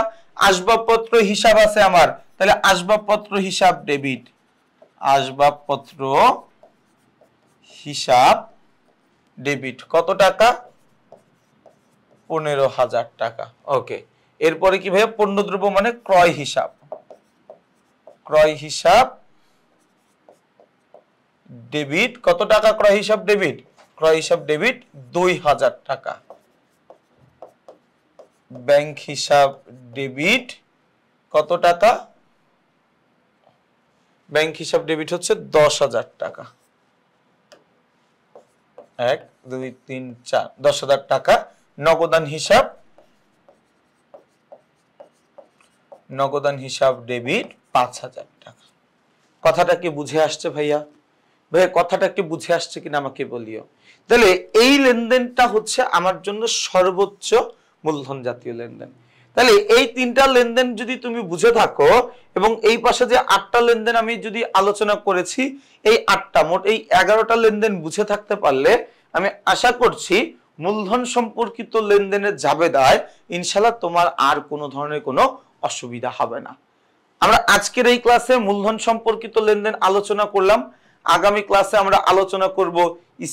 Speaker 1: আসবাবপত্র হিসাব আছে আমার, তাহলে আসবাবপত্র হিসাব ডেবিট, আসবাবপত্র হিসাব ডেবিট কত টাকা? 15000 টাকা। ওকে, এরপরে কি ভাইয়া? পণ্যদ্রব্য মানে ক্রয় হিসাব, ক্রয় হিসাব ডেবিট কত টাকা? ক্রয় হিসাব ডেবিট, ক্রয় হিসাব ডেবিট 2000 টাকা। ব্যাংক হিসাব ডেবিট কত টাকা? ব্যাংক হিসাব ডেবিট হচ্ছে 10000 টাকা। 1 2 3 4 10000 টাকা। নগদান হিসাব, নগদান হিসাব ডেবিট 5000 টাকা। কথাটা কি বুঝে আসছে ভাইয়া? ভাইয়া কথাটা কি বুঝে আসছে কিনা আমাকে বলিও। তাহলে এই লেনদেনটা হচ্ছে আমার জন্য সর্বোচ্চ মূলধন জাতীয় লেনদেন। তাহলে এই তিনটা লেনদেন যদি তুমি বুঝে থাকো এবং এই পাশে যে 8টা লেনদেন আমি যদি আলোচনা করেছি, এই 8টা মোট এই 11টা লেনদেন বুঝে থাকতে পারলে আমি আশা করছি মূলধন সম্পর্কিত লেনদেনের জাবেদায় ইনশাআল্লাহ তোমার আর কোনো ধরনের কোনো অসুবিধা হবে না। আমরা আজকের এই ক্লাসে মূলধন সম্পর্কিত লেনদেন আলোচনা করলাম। আগামী ক্লাসে আমরা আলোচনা করব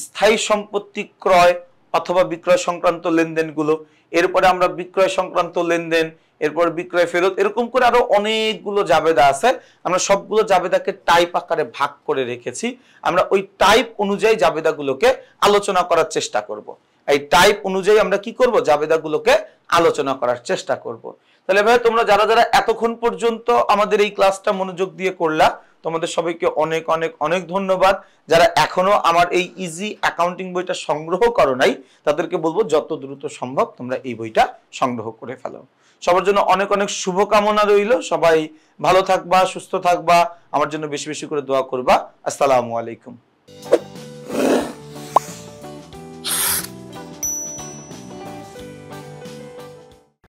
Speaker 1: স্থায়ী সম্পত্তি ক্রয় অথবা বিক্রয় সংক্রান্ত লেনদেনগুলো। এরপরে আমরা বিক্রয় সংক্রান্ত লেনদেন এরপর বিক্রয় ফেরত, এরকম করে আরো অনেকগুলো জাবেদা আছে। আমরা সবগুলো জাবেদাকে টাইপ আকারে ভাগ করে রেখেছি। আমরা ওই টাইপ অনুযায়ী জাবেদাগুলোকে আলোচনা করার চেষ্টা করব। এই টাইপ অনুযায়ী আমরা কি করব, জাবেদাগুলোকে আলোচনা করার চেষ্টা করব। তাহলে ভাই তোমরা যারা যারা এতক্ষণ পর্যন্ত আমাদের এই ক্লাসটা মনোযোগ দিয়ে করলা, তোমাদের সবাইকে অনেক অনেক অনেক ধন্যবাদ। যারা এখনো আমার এই ইজি অ্যাকাউন্টিং বইটা সংগ্রহ করো নাই, তাদেরকে বলবো যত দ্রুত সম্ভব তোমরা এই বইটা সংগ্রহ করে ফেলো। সবার জন্য অনেক অনেক শুভকামনা রইল। সবাই ভালো থাকবা, সুস্থ থাকবা, আমার জন্য বেশি বেশি করে দোয়া করবা। আসসালামু আলাইকুম।